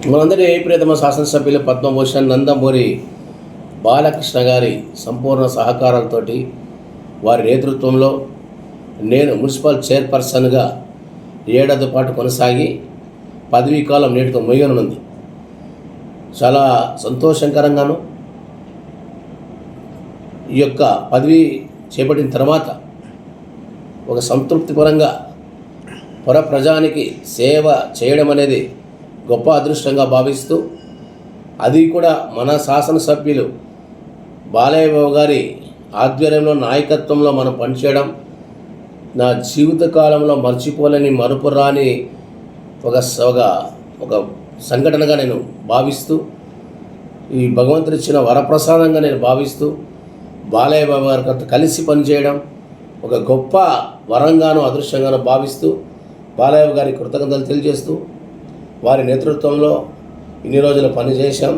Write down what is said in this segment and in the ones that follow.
మనందరి ప్రియతమ శాసనసభ్యులు పద్మభూషణ్ నందమూరి బాలకృష్ణ గారి సంపూర్ణ సహకారాలతో వారి నేతృత్వంలో నేను మున్సిపల్ చైర్పర్సన్గా ఏడాది పాటు కొనసాగి పదవీ కాలం నేటితో ముగియనుంది. చాలా సంతోషకరంగాను ఈ యొక్క పదవి చేపట్టిన తర్వాత ఒక సంతృప్తిపరంగా ప్రజానికి సేవ చేయడం అనేది గొప్ప అదృష్టంగా భావిస్తూ, అది కూడా మన శాసనసభ్యులు బాలయ్య బాబు గారి ఆధ్వర్యంలో నాయకత్వంలో మనం పనిచేయడం నా జీవితకాలంలో మర్చిపోలేని మరుపురాని ఒక సంఘటనగా నేను భావిస్తూ, ఈ భగవంతుడు ఇచ్చిన వరప్రసాదంగా నేను భావిస్తూ, బాలయ్య బాబు గారితో కలిసి పనిచేయడం ఒక గొప్ప వరంగాను అదృష్టంగాను భావిస్తూ బాలయ్య బాబు గారి కృతజ్ఞతలు తెలియజేస్తూ, వారి నేతృత్వంలో ఇన్ని రోజులు పనిచేశాం,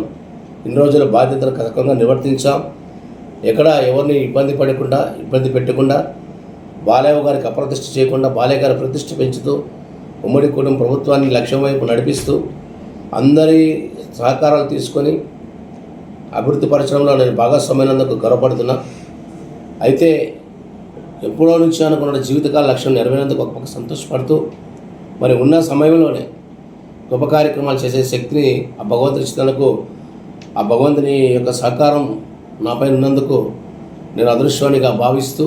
ఇన్ని రోజుల బాధ్యతలు కథకంగా నిర్వర్తించాం. ఎక్కడ ఎవరిని ఇబ్బంది పెట్టకుండా బాలయ్య గారికి అప్రతిష్ఠ చేయకుండా బాలయ్య గారి ప్రతిష్ఠ పెంచుతూ ఉమ్మడి కుటుంబ ప్రభుత్వాన్ని లక్ష్యం వైపు నడిపిస్తూ అందరి సహకారాలు తీసుకొని అభివృద్ధి పరచడంలో నేను భాగస్వామైనందుకు గర్వపడుతున్నా. అయితే ఎప్పుడో నుంచి అనుకున్న జీవితకాల లక్ష్యం నెరవేరేందుకు ఒక సంతోషపడుతూ, మరి ఉన్న సమయంలోనే గొప్ప కార్యక్రమాలు చేసే శక్తిని ఆ భగవంతుని ఇచ్చినందుకు, ఆ భగవంతుని యొక్క సహకారం నాపై ఉన్నందుకు నేను అదృష్టానిగా భావిస్తూ,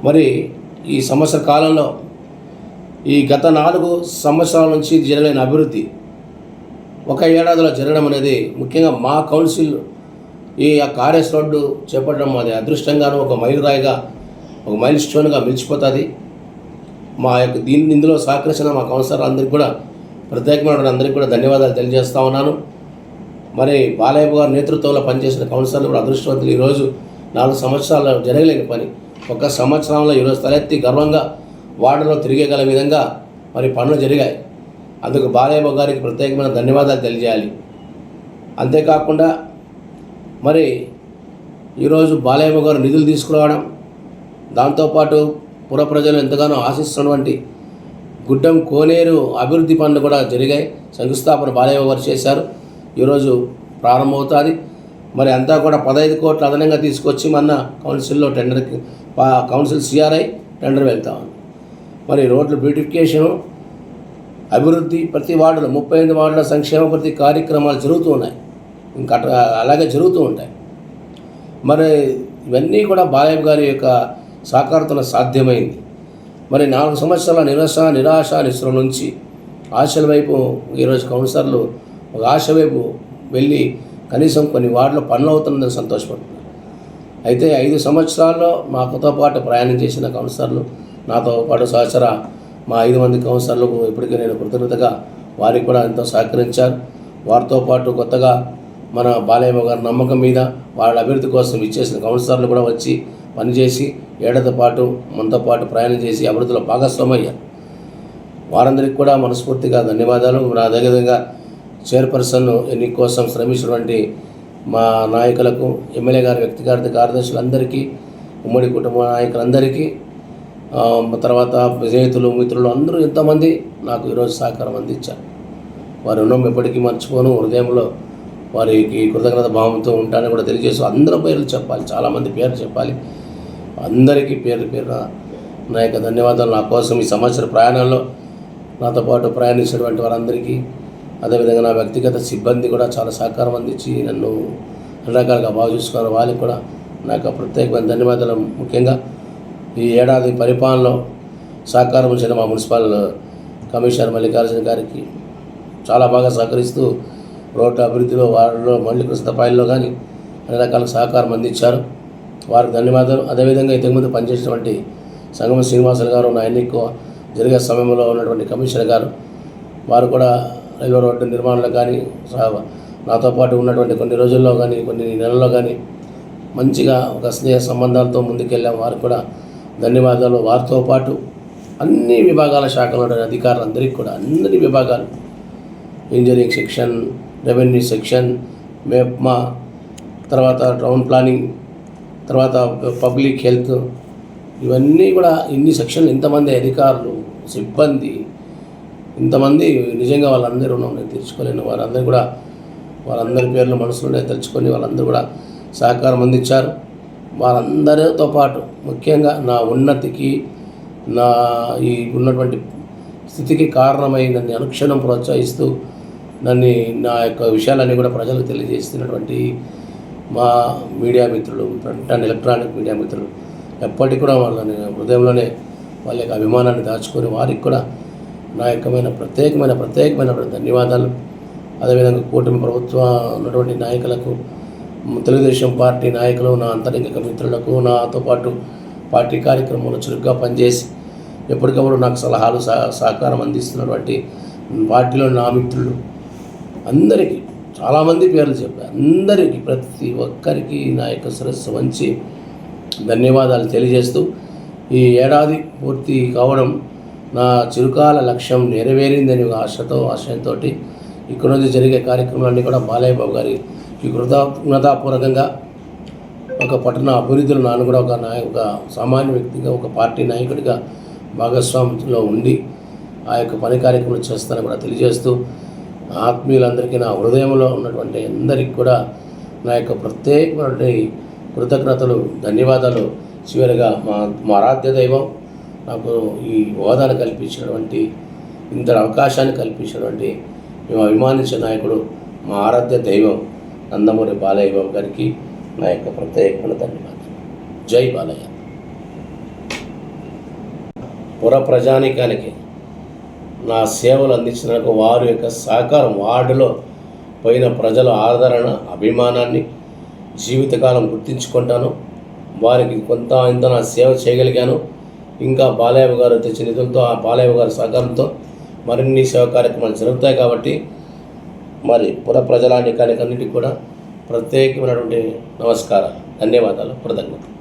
మరి ఈ సంవత్సర కాలంలో ఈ గత 4 సంవత్సరాల నుంచి జరగలేని అభివృద్ధి ఒక ఏడాదిలో జరగడం అనేది ముఖ్యంగా మా కౌన్సిల్ ఈ ఆర్ఎస్ రోడ్డు చేపట్టడం అది అదృష్టంగాను ఒక మైలురాయిగా, ఒక మైల్ స్టోన్గా మిలిచిపోతుంది. మా యొక్క ఇందులో సహకరించిన మా కౌన్సిలర్ అందరికీ కూడా ప్రత్యేకమైన అందరికీ కూడా ధన్యవాదాలు తెలియజేస్తూ ఉన్నాను. మరి బాలయ్య గారి నేతృత్వంలో పనిచేసిన కౌన్సిలర్లు కూడా అదృష్టవంతులు. ఈరోజు 4 సంవత్సరాలు జరగలేని పని ఒక సంవత్సరంలో ఈరోజు తలెత్తి గర్వంగా వార్డులో తిరిగేగల విధంగా మరి పనులు జరిగాయి. అందుకు బాలయ్య గారికి ప్రత్యేకమైన ధన్యవాదాలు తెలియజేయాలి. అంతేకాకుండా మరి ఈరోజు బాలయ్య గారు నిధులు తీసుకురావడం, దాంతోపాటు పుర ప్రజలు ఎంతగానో ఆశిస్తున్నటువంటి గుడ్డం కోనేరు అభివృద్ధి పనులు కూడా జరిగాయి. శంకుస్థాపన బాలయ్య గారు చేశారు, ఈరోజు ప్రారంభమవుతుంది. మరి అంతా కూడా 15 కోట్లు అదనంగా తీసుకొచ్చి మన కౌన్సిల్లో కౌన్సిల్ సిఆర్ఐ టెండర్ వెళ్తా ఉంది. మరి రోడ్ల బ్యూటిఫికేషను, అభివృద్ధి, ప్రతి వార్డులో 35 వార్డుల సంక్షేమాభివృద్ధి కార్యక్రమాలు జరుగుతూ ఉన్నాయి, ఇంకా అలాగే జరుగుతూ ఉంటాయి. మరి ఇవన్నీ కూడా బాలయ్య గారి యొక్క సహకారంతో సాధ్యమైంది. మరి 4 సంవత్సరాల నిరాశ నిస్పృహ నుంచి ఆశల వైపు ఈరోజు కౌన్సిలర్లు ఒక ఆశ వైపు వెళ్ళి కనీసం కొన్ని వార్డులో పనులు అవుతున్నదని సంతోషపడుతున్నారు. అయితే 5 సంవత్సరాల్లో మాతో పాటు ప్రయాణం చేసిన కౌన్సిలర్లు, నాతో పాటు సహచర మా 5 మంది కౌన్సిలర్లకు ఇప్పటికీ నేను కృతజ్ఞతగా వారికి కూడా ఎంతో సహకరించారు. వారితో పాటు కొత్తగా మన బాలయ్య గారి నమ్మకం మీద వాళ్ళ అభివృద్ధి కోసం ఇచ్చేసిన కౌన్సిలర్లు కూడా వచ్చి పనిచేసి ఏడాది పాటు మనతో పాటు ప్రయాణం చేసి అభివృద్ధిలో భాగస్వామయ్యారు. వారందరికీ కూడా మనస్ఫూర్తిగా ధన్యవాదాలు. నా అదేవిధంగా చైర్పర్సన్ ఎన్నిక కోసం శ్రమించినటువంటి మా నాయకులకు, ఎమ్మెల్యే గారి వ్యక్తిగత కార్యదర్శులందరికీ, ఉమ్మడి కుటుంబ నాయకులందరికీ, తర్వాత స్నేహితులు, మిత్రులు అందరూ ఎంతోమంది నాకు ఈరోజు సహకారం అందించారు. వారి రుణం ఎప్పటికీ మర్చిపోను. హృదయంలో వారికి కృతజ్ఞత భావంతో ఉంటానని కూడా తెలియజేస్తూ అందరి పేర్లు చెప్పాలి, చాలామంది పేర్లు చెప్పాలి. అందరికీ పేరు నా యొక్క ధన్యవాదాలు. నా కోసం ఈ సంవత్సర ప్రయాణంలో నాతో పాటు ప్రయాణించినటువంటి వారందరికీ, అదేవిధంగా నా వ్యక్తిగత సిబ్బంది కూడా చాలా సహకారం అందించి నన్ను అన్ని రకాలుగా బాగా చూసుకున్నారు. వాళ్ళకి కూడా నాకు ప్రత్యేకమైన ధన్యవాదాలు. ముఖ్యంగా ఈ ఏడాది పరిపాలనలో సహకారం ఇచ్చిన మా మున్సిపల్ కమిషనర్ మల్లికార్జున గారికి చాలా బాగా సహకరిస్తూ రోడ్డు అభివృద్ధిలో, వారిలో మళ్ళీ కృష్ణపాయల్లో కానీ అన్ని రకాల సహకారం అందించారు. వారికి ధన్యవాదాలు. అదేవిధంగా ఇంతకుముందు పనిచేసినటువంటి సంగమ శ్రీనివాసులు గారు, నా ఎన్నిక జరిగే సమయంలో ఉన్నటువంటి కమిషనర్ గారు, వారు కూడా రైల్వే రోడ్డు నిర్మాణంలో కానీ నాతో పాటు ఉన్నటువంటి కొన్ని రోజుల్లో కానీ కొన్ని నెలల్లో కానీ మంచిగా ఒక స్నేహ సంబంధాలతో ముందుకెళ్ళాం. వారికి కూడా ధన్యవాదాలు. వారితో పాటు అన్ని విభాగాల శాఖలో అధికారులందరికీ కూడా, అన్ని విభాగాలు, engineering section, revenue section, MEPMA, తర్వాత టౌన్ ప్లానింగ్, తర్వాత పబ్లిక్ హెల్త్, ఇవన్నీ కూడా ఇన్ని సెక్షన్లు, ఇంతమంది అధికారులు, సిబ్బంది, ఇంతమంది నిజంగా వాళ్ళందరూ రుణం నేను తీర్చుకోలేను. వారందరి పేర్లు మనసులోనే తలుచుకొని వాళ్ళందరూ కూడా సహకారం అందించారు. వారందరితో పాటు ముఖ్యంగా నా ఉన్నతికి, నా ఈ ఉన్నటువంటి స్థితికి కారణమై నన్ను అనుక్షణం ప్రోత్సహిస్తూ నా యొక్క విషయాలన్నీ కూడా ప్రజలకు తెలియజేస్తున్నటువంటి మా మీడియా మిత్రులు, ప్రింట్ అండ్ ఎలక్ట్రానిక్ మీడియా మిత్రులు ఎప్పటికి కూడా వాళ్ళని హృదయంలోనే వాళ్ళ యొక్క అభిమానాన్ని దాచుకొని వారికి కూడా నా యొక్క ప్రత్యేకమైన ధన్యవాదాలు. అదేవిధంగా కూటమి ప్రభుత్వం ఉన్నటువంటి నాయకులకు, తెలుగుదేశం పార్టీ నాయకులు, నా అంతరంగిక మిత్రులకు, నాతో పాటు పార్టీ కార్యక్రమంలో చురుగ్గా పనిచేసి ఎప్పటికప్పుడు నాకు సలహాలు సహకారం అందిస్తున్నటువంటి పార్టీలో నా మిత్రులు అందరికీ, చాలామంది పేర్లు చెప్పారు, అందరికీ ప్రతి ఒక్కరికి నా యొక్క శిరస్సు వంచి ధన్యవాదాలు తెలియజేస్తూ ఈ ఏడాది పూర్తి కావడం నా చిరుకాల లక్ష్యం నెరవేరిందని ఆశయంతో ఇక్కడ నుంచి జరిగే కార్యక్రమాలన్నీ కూడా బాలయ్య బాబు గారికి కృతజ్ఞతాపూర్వకంగా ఒక పట్టణ అభివృద్ధిలో నాను కూడా ఒక సామాన్య వ్యక్తిగా, ఒక పార్టీ నాయకుడిగా భాగస్వామ్యంలో ఉండి ఆ యొక్క పని కార్యక్రమాలు చేస్తానని కూడా తెలియజేస్తూ ఆత్మీయులందరికీ నా హృదయంలో ఉన్నటువంటి అందరికీ కూడా నా యొక్క ప్రత్యేకమైనటువంటి కృతజ్ఞతలు, ధన్యవాదాలు. చివరిగా మా ఆరాధ్య దైవం నాకు ఈ హోదాను కల్పించినటువంటి, ఇంత అవకాశాన్ని కల్పించినటువంటి మేము అభిమానించే నాయకుడు మా ఆరాధ్య దైవం నందమూరి బాలయ్య బాబు గారికి నా యొక్క ప్రత్యేకమైన ధన్యవాదాలు. జై బాలయ్య. పుర ప్రజానికానికి నా సేవలు అందించినందుకు వారి యొక్క సహకారం, వార్డులో పోయిన ప్రజల ఆదరణ, అభిమానాన్ని జీవితకాలం గుర్తించుకుంటాను. వారికి ఇంత నా సేవ చేయగలిగాను. ఇంకా బాలయ్య గారు తెచ్చిన నిధులతో, ఆ బాలయ్య గారి సహకారంతో మరిన్ని సేవా కార్యక్రమాలు జరుగుతాయి. కాబట్టి మరి పుర ప్రజానికానికి అన్నిటికీ కూడా ప్రత్యేకమైనటువంటి నమస్కారాలు, ధన్యవాదాలు, కృతజ్ఞతలు.